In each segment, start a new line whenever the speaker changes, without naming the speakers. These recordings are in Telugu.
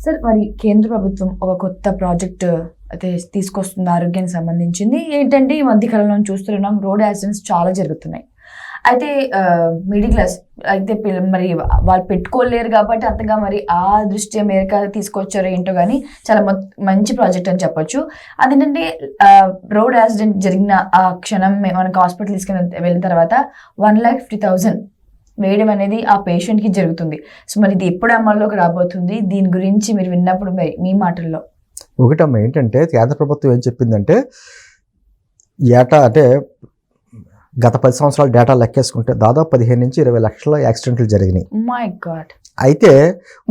సార్ మరి కేంద్ర ప్రభుత్వం ఒక కొత్త ప్రాజెక్ట్ అయితే తీసుకొస్తుంది ఆరోగ్యానికి సంబంధించింది. ఏంటంటే ఈ మధ్య కాలంలో చూస్తున్నాం రోడ్ యాక్సిడెంట్స్ చాలా జరుగుతున్నాయి. అయితే మిడిల్ క్లాస్ అయితే మరి వాళ్ళు పెట్టుకోలేరు కాబట్టి అంతగా మరి ఆ దృష్టి మేరకు తీసుకొచ్చారో ఏంటో కానీ చాలా మంచి ప్రాజెక్ట్ అని చెప్పొచ్చు. అదేంటంటే రోడ్ యాక్సిడెంట్ జరిగిన ఆ క్షణం మనకు హాస్పిటల్ తీసుకుని వెళ్ళిన తర్వాత 1,50,000 వేయడం అనేది ఆ పేషెంట్కి జరుగుతుంది. సో మరి ఇది ఎప్పుడు అమల్లోకి రాబోతుంది? దీని గురించి మీరు విన్నప్పుడు మీ మాటల్లో
ఒకటమ్మ ఏంటంటే కేంద్ర ప్రభుత్వం ఏం చెప్పిందంటే ఏటా అంటే గత 10 సంవత్సరాల డేటా లెక్కేసుకుంటే దాదాపు 15 నుంచి 20 లక్షల యాక్సిడెంట్లు జరిగినాయి.
My God.
అయితే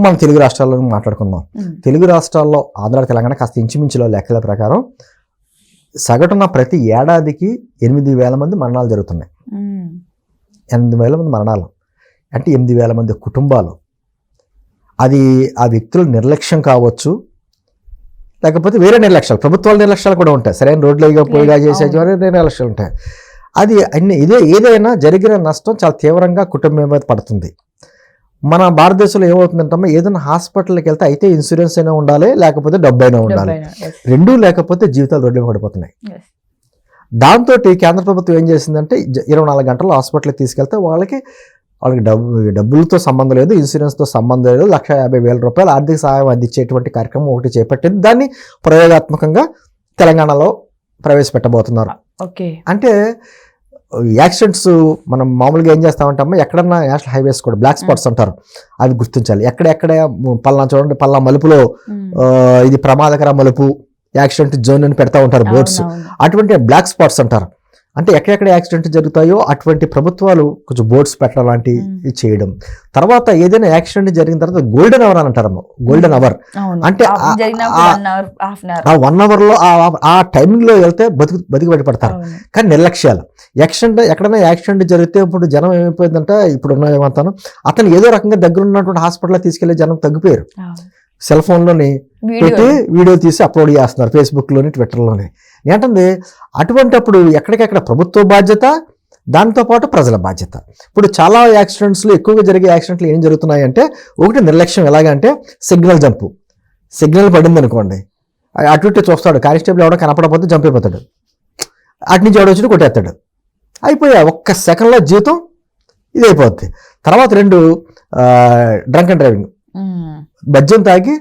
మనం తెలుగు రాష్ట్రాల్లో మాట్లాడుకుందాం. తెలుగు రాష్ట్రాల్లో ఆంధ్ర తెలంగాణ కాస్త ఇంచుమించులో లెక్కల ప్రకారం సగటున ప్రతి ఏడాదికి 8,000 మంది మరణాలు జరుగుతున్నాయి. 8,000 మంది మరణాలు అంటే 8,000 మంది కుటుంబాలు. అది ఆ వ్యక్తుల నిర్లక్ష్యం కావచ్చు, లేకపోతే వేరే నిర్లక్ష్యాలు, ప్రభుత్వాల నిర్లక్ష్యాలు కూడా ఉంటాయి. సరైన రోడ్లు పోయిగా చేసే నిర్లక్ష్యాలు ఉంటాయి. అది ఏదైనా జరిగిన నష్టం చాలా తీవ్రంగా కుటుంబం మీద పడుతుంది. మన భారతదేశంలో ఏమవుతుందంటే ఏదైనా హాస్పిటల్కి వెళ్తే అయితే ఇన్సూరెన్స్ అయినా ఉండాలి, లేకపోతే డబ్బు అయినా ఉండాలి. రెండూ లేకపోతే జీవితాలు రోడ్లు పడిపోతున్నాయి. దాంతో కేంద్ర ప్రభుత్వం ఏం చేసిందంటే 24 గంటల్లో హాస్పిటల్కి తీసుకెళ్తే వాళ్ళకి డబ్బులతో సంబంధం లేదు, ఇన్సూరెన్స్తో సంబంధం లేదు, 1,50,000 రూపాయలు ఆర్థిక సహాయం అందించేటువంటి కార్యక్రమం ఒకటి చేపట్టింది. దాన్ని ప్రయోగాత్మకంగా తెలంగాణలో ప్రవేశపెట్టబోతున్నారు. అంటే యాక్సిడెంట్స్ మనం మామూలుగా ఏం చేస్తామంటామో ఎక్కడన్నా నేషనల్ హైవేస్ కూడా బ్లాక్ స్పాట్స్ అంటారు, అవి గుర్తించాలి. ఎక్కడెక్కడ పల్లా చూడండి, పల్లా మలుపులో ఇది ప్రమాదకర మలుపు యాక్సిడెంట్ జోన్ అని పెడతా ఉంటారు బోర్డ్స్. అటువంటి బ్లాక్ స్పాట్స్ అంటారు. అంటే ఎక్కడెక్కడ యాక్సిడెంట్ జరుగుతాయో అటువంటి ప్రభుత్వాలు కొంచెం బోర్డ్స్ పెట్టడం లాంటివి చేయడం. తర్వాత ఏదైనా యాక్సిడెంట్ జరిగిన తర్వాత గోల్డెన్ అవర్ అని అంటారమ్మ. గోల్డెన్ అవర్ అంటే ఆ 1 అవర్లో ఆ టైంలో వెళ్తే బతికి బయటపడతారు. కానీ నిర్లక్ష్యాలు ఎక్కడైనా యాక్సిడెంట్ జరిగితే ఇప్పుడు జనం ఏమైపోయిందంటే ఇప్పుడు ఏమంటాను అతను ఏదో రకంగా దగ్గర ఉన్నటువంటి హాస్పిటల్లో తీసుకెళ్లే జనం తగ్గిపోయారు. సెల్ ఫోన్లోని పెట్టి వీడియో తీసి అప్లోడ్ చేస్తున్నారు ఫేస్బుక్లోని, ట్విట్టర్లోని. ఏంటంటే అటువంటిప్పుడు ఎక్కడికెక్కడ ప్రభుత్వ బాధ్యత, దాంతోపాటు ప్రజల బాధ్యత. ఇప్పుడు చాలా యాక్సిడెంట్స్లో ఎక్కువగా జరిగే యాక్సిడెంట్లు ఏం జరుగుతున్నాయంటే ఒకటి నిర్లక్ష్యం. ఎలాగంటే సిగ్నల్ జంపు. సిగ్నల్ పడింది అనుకోండి, అటు ఇటు చూస్తాడు, కానిస్టేబుల్ ఎవడో కనపడకపోతే జంప్ అయిపోతాడు, అటు నుంచి ఎవడో వచ్చి కొట్టేస్తాడు, అయిపోయా 1 సెకండ్లో జీవితం ఇది అయిపోద్ది. తర్వాత 2 డ్రంక్ అండ్ డ్రైవింగ్, మద్యం తాగి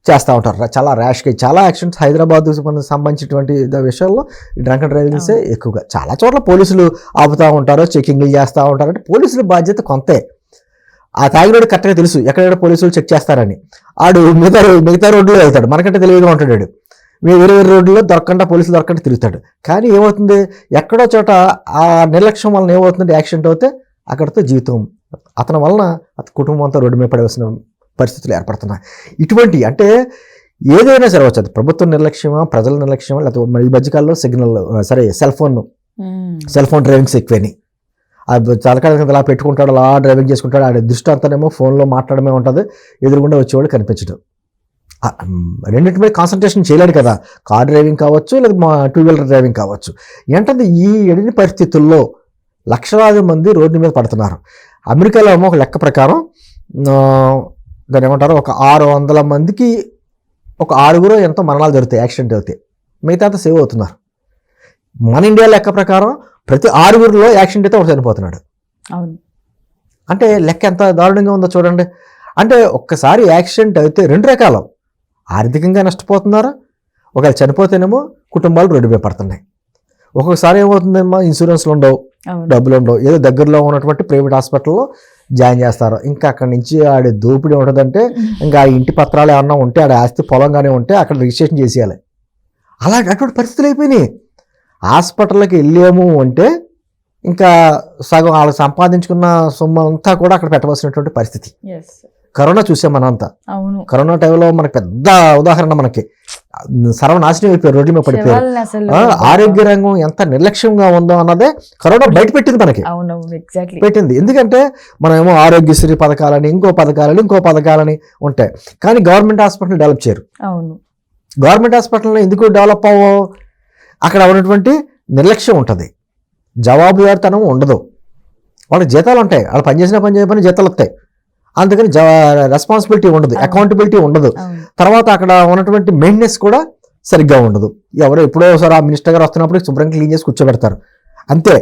చేస్తూ ఉంటారు చాలా ర్యాష్గా. చాలా యాక్సిడెంట్స్ హైదరాబాద్ సంబంధించినటువంటి విషయాల్లో ఈ డ్రంక్ అండ్ డ్రైవింగ్సే ఎక్కువగా. చాలా చోట్ల పోలీసులు ఆపుతూ ఉంటారు, చెకింగ్లు చేస్తూ ఉంటారు. అంటే పోలీసుల బాధ్యత కొంతే. ఆ తాగినోడు కరెక్ట్గా తెలుసు ఎక్కడెక్కడ పోలీసులు చెక్ చేస్తారని. ఆడు మిగతా రోడ్లో వెళ్తాడు, మనకంటే తెలివిగా ఉంటాడు. వేరే రోడ్లో పోలీసులు దొరకకుండా తిరుగుతాడు. కానీ ఏమవుతుంది, ఎక్కడో చోట ఆ నిర్లక్ష్యం వలన ఏమవుతుందంటే యాక్సిడెంట్ అవుతే అక్కడితో జీవితం, అతని వలన కుటుంబం అంతా రోడ్డు మీద పడవలసిన పరిస్థితులు ఏర్పడుతున్నాయి. ఇటువంటి అంటే ఏదైనా సరే వచ్చేది ప్రభుత్వ నిర్లక్ష్యమా, ప్రజల నిర్లక్ష్యమా, లేకపోతే ఈ మధ్యకాలంలో సెల్ ఫోన్ డ్రైవింగ్స్ ఎక్కువని. తలకాయ ఇలా పెట్టుకుంటాడు, అలా డ్రైవింగ్ చేసుకుంటాడు. ఆడ దృష్టి అంతానేమో ఫోన్లో మాట్లాడమే ఉంటుంది, ఎదురుగుండా వచ్చేవాడు కనిపించడం. రెండింటి మీద కాన్సన్ట్రేషన్ చేయలేడు కదా. కార్ డ్రైవింగ్ కావచ్చు, లేదా 2 వీలర్ డ్రైవింగ్ కావచ్చు. ఏంటంటే ఈ ఎడిని పరిస్థితుల్లో లక్షలాది మంది రోడ్డు మీద పడుతున్నారు. అమెరికాలో ఏమో ఒక లెక్క ప్రకారం దాన్ని ఏమంటారు, ఒక 600 మందికి ఒక 6 ఎంతో మరణాలు జరుగుతాయి యాక్సిడెంట్ అవుతాయి, మిగతా అంతా సేవ్ అవుతున్నారు. మన ఇండియా లెక్క ప్రకారం ప్రతి 6 యాక్సిడెంట్ అయితే ఒకటి చనిపోతున్నాడు. అంటే లెక్క ఎంత దారుణంగా ఉందో చూడండి. అంటే ఒక్కసారి యాక్సిడెంట్ అయితే 2 రకాలు, ఆర్థికంగా నష్టపోతున్నారు, ఒకవేళ చనిపోతేనేమో కుటుంబాలు రోడ్డు మీద పడుతున్నాయి. ఒక్కొక్కసారి ఏమవుతుందేమో ఇన్సూరెన్స్లు ఉండవు, డబ్బులు ఉండవు, ఏదో దగ్గరలో ఉన్నటువంటి ప్రైవేట్ హాస్పిటల్లో జాయిన్ చేస్తారు. ఇంకా అక్కడి నుంచి ఆడ దోపిడీ ఉంటుందంటే ఇంకా ఆ ఇంటి పత్రాలు ఏమన్నా ఉంటే, ఆడ ఆస్తి పొలంగానే ఉంటే అక్కడ రిజిస్ట్రేషన్ చేసేయాలి. అటువంటి పరిస్థితులు అయిపోయినాయి. హాస్పిటల్కి వెళ్ళాము అంటే ఇంకా సగం వాళ్ళు సంపాదించుకున్న సొమ్ము అంతా కూడా అక్కడ పెట్టవలసినటువంటి పరిస్థితి. కరోనా చూసాం మనంతా. కరోనా టైంలో మనకు పెద్ద ఉదాహరణ, మనకి సర్వనాశనం అయిపోయారు, రోడ్ల మీద పడిపోయారు. ఆరోగ్య రంగం ఎంత నిర్లక్ష్యంగా ఉందో అన్నదే కరోనా బయట పెట్టింది, మనకి పెట్టింది. ఎందుకంటే మనం ఏమో ఆరోగ్యశ్రీ పథకాలని, ఇంకో పథకాలని ఉంటాయి, కానీ గవర్నమెంట్ హాస్పిటల్ డెవలప్ చేయరు. గవర్నమెంట్ హాస్పిటల్లో ఎందుకు డెవలప్ అవ్వో, అక్కడ ఉన్నటువంటి నిర్లక్ష్యం ఉంటుంది, జవాబుదారితనం ఉండదు. వాళ్ళకి జీతాలు ఉంటాయి, వాళ్ళు పనిచేసిన పని చేయని జీతాలు వస్తాయి, అందుకని రెస్పాన్సిబిలిటీ ఉండదు, అకౌంటబిలిటీ ఉండదు. తర్వాత అక్కడ ఉన్నటువంటి మెయింటెనెన్స్ కూడా సరిగ్గా ఉండదు. ఎవరో ఎప్పుడో ఒకసారి ఆ మినిస్టర్ గారు వస్తున్నప్పుడు శుభ్రంగా క్లీన్ చేసి కూర్చోబెడతారు అంతే.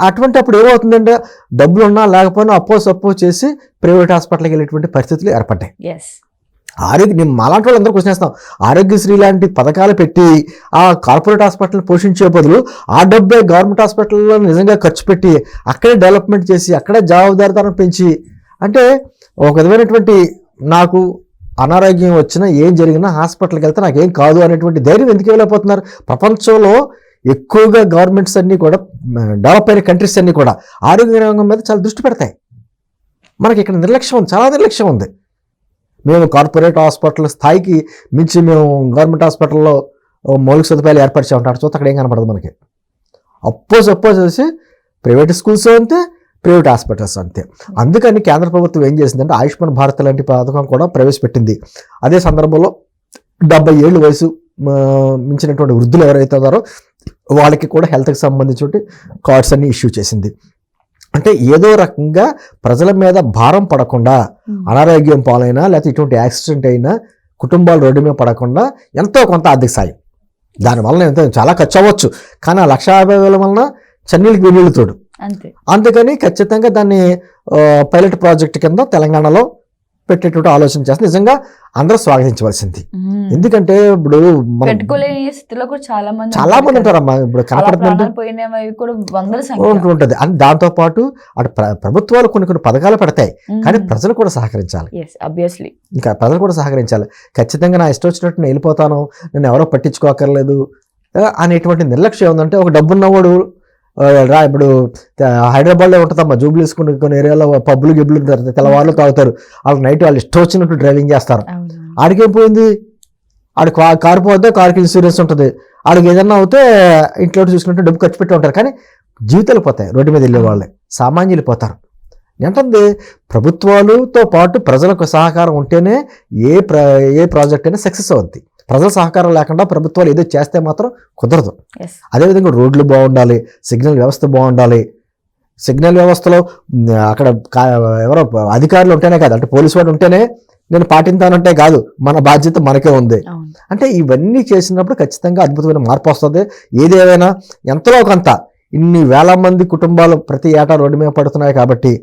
అటువంటి అప్పుడు ఏమవుతుందంటే డబ్బులు ఉన్నా లేకపోయినా అప్పో చేసి ప్రైవేట్ హాస్పిటల్కి వెళ్ళేటువంటి పరిస్థితులు ఏర్పడ్డాయి. నేను మాలాంటి వాళ్ళు అందరూ క్వశ్చన్ చేస్తాం. ఆరోగ్యశ్రీ లాంటి పథకాలు పెట్టి ఆ కార్పొరేట్ హాస్పిటల్ పోషించే బదులు ఆ డబ్బే గవర్నమెంట్ హాస్పిటల్లో నిజంగా ఖర్చు పెట్టి అక్కడే డెవలప్మెంట్ చేసి అక్కడే జవాబుదారీతనం పెంచి, అంటే ఒక విధమైనటువంటి నాకు అనారోగ్యం వచ్చినా ఏం జరిగినా హాస్పిటల్కి వెళ్తే నాకేం కాదు అనేటువంటి ధైర్యం ఎందుకు ఇవ్వలేకపోతున్నారు? ప్రపంచంలో ఎక్కువగా గవర్నమెంట్స్ అన్నీ కూడా డెవలప్ అయిన కంట్రీస్ అన్నీ కూడా ఆరోగ్య రంగం మీద చాలా దృష్టి పెడతాయి. మనకి ఇక్కడ నిర్లక్ష్యం ఉంది, చాలా నిర్లక్ష్యం ఉంది. మేము కార్పొరేట్ హాస్పిటల్ స్థాయికి మించి మేము గవర్నమెంట్ హాస్పిటల్లో మౌలిక సదుపాయాలు ఏర్పరిచామంటారు. చూస్తే అక్కడ ఏం కనపడదు మనకి. అప్పో చేసి ప్రైవేట్ స్కూల్స్ అంతే, ప్రైవేట్ హాస్పిటల్స్ అంతే. అందుకని కేంద్ర ప్రభుత్వం ఏం చేసిందంటే ఆయుష్మాన్ భారత్ లాంటి పథకం కూడా ప్రవేశపెట్టింది. అదే సందర్భంలో 70 ఏళ్ళు వయసు మించినటువంటి వృద్ధులు ఎవరైతే ఉన్నారో వాళ్ళకి కూడా హెల్త్కి సంబంధించి కార్డ్స్ అన్ని ఇష్యూ చేసింది. అంటే ఏదో రకంగా ప్రజల మీద భారం పడకుండా, అనారోగ్యం పాలైనా లేకపోతే ఇటువంటి యాక్సిడెంట్ అయినా కుటుంబాలు రోడ్డు మీద పడకుండా ఎంతో కొంత ఆర్థిక సాయం. దానివల్ల ఎంతో చాలా ఖర్చు అవ్వచ్చు, కానీ ఆ 1,50,000 వలన చన్నీళ్ళకి వెన్నీళ్ళు తోడు. అందుకని ఖచ్చితంగా దాన్ని పైలట్ ప్రాజెక్ట్ కింద తెలంగాణలో పెట్టేటువంటి ఆలోచన చేస్తే నిజంగా అందరూ స్వాగతించవలసింది. ఎందుకంటే ఇప్పుడు
పెట్టుకోలేని స్థితిలో కూడా చాలా
మంది ఉంటారమ్మా. ఇప్పుడు కనపడుతుంది ఉంటుంది. అని దాంతో పాటు అటు ప్రభుత్వాలు కొన్ని పథకాలు పెడతాయి, కానీ ప్రజలు కూడా సహకరించాలి. ఇంకా ప్రజలు కూడా సహకరించాలి. ఖచ్చితంగా నా ఇష్టం వచ్చినట్టు నేను వెళ్ళిపోతాను, నేను ఎవరో పట్టించుకోకర్లేదు అనేటువంటి నిర్లక్ష్యం ఉందంటే, ఒక డబ్బున్నవాడు ఇప్పుడు హైదరాబాద్లో ఉంటుందమ్మా, జూబ్లీస్ కొన్ని ఏరియాలో పబ్బులు గిబ్బులు తెల్లవాళ్ళు తాగుతారు, వాళ్ళు నైట్ వాళ్ళు ఇష్టం వచ్చినట్టు డ్రైవింగ్ చేస్తారు. ఆడికేం పోయింది? ఆడికి కారు పోతే కారుకి ఇన్సూరెన్స్ ఉంటుంది, ఆడికి ఏదన్నా అవుతే ఇంట్లో చూసుకుంటే డబ్బు ఖర్చు పెట్టి ఉంటారు, కానీ జీవితాలు పోతాయి. రోడ్డు మీద వెళ్ళే వాళ్ళే సామాన్యులు పోతారు. ఏంటంటే ప్రభుత్వాలతో పాటు ప్రజలకు సహకారం ఉంటేనే ఏ ప్రాజెక్ట్ అయినా సక్సెస్ అవుద్ది. ప్రజల సహకారం లేకుండా ప్రభుత్వాలు ఏదో చేస్తే మాత్రం కుదరదు. అదేవిధంగా రోడ్లు బాగుండాలి, సిగ్నల్ వ్యవస్థ బాగుండాలి. సిగ్నల్ వ్యవస్థలో అక్కడ ఎవరో అధికారులు ఉంటేనే కాదు, అంటే పోలీసు వాడు ఉంటేనే నేను పాటించానంటే కాదు, మన బాధ్యత మనకే ఉంది. అంటే ఇవన్నీ చేసినప్పుడు ఖచ్చితంగా అద్భుతమైన మార్పు వస్తుంది. ఏదేమైనా ఎంతో కొంత ఇన్ని వేల మంది కుటుంబాలు ప్రతి ఏటా రోడ్డు మీద పడుతున్నాయి కాబట్టి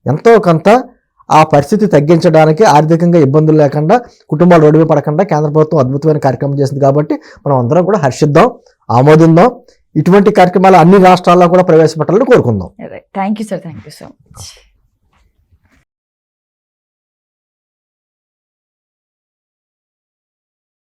ఎంతో కొంత ఆ పరిస్థితి తగ్గించడానికి, ఆర్థికంగా ఇబ్బందులు లేకుండా కుటుంబాలు రోడ్డు మీద పడకుండా కేంద్ర ప్రభుత్వం అద్భుతమైన కార్యక్రమం చేసింది. కాబట్టి మనం అందరం కూడా హర్షిద్దాం, ఆమోదిద్దాం. ఇటువంటి కార్యక్రమాలు అన్ని రాష్ట్రాల్లో కూడా ప్రవేశపెట్టాలని కోరుకుందాం.
Thank you sir, thank you so much.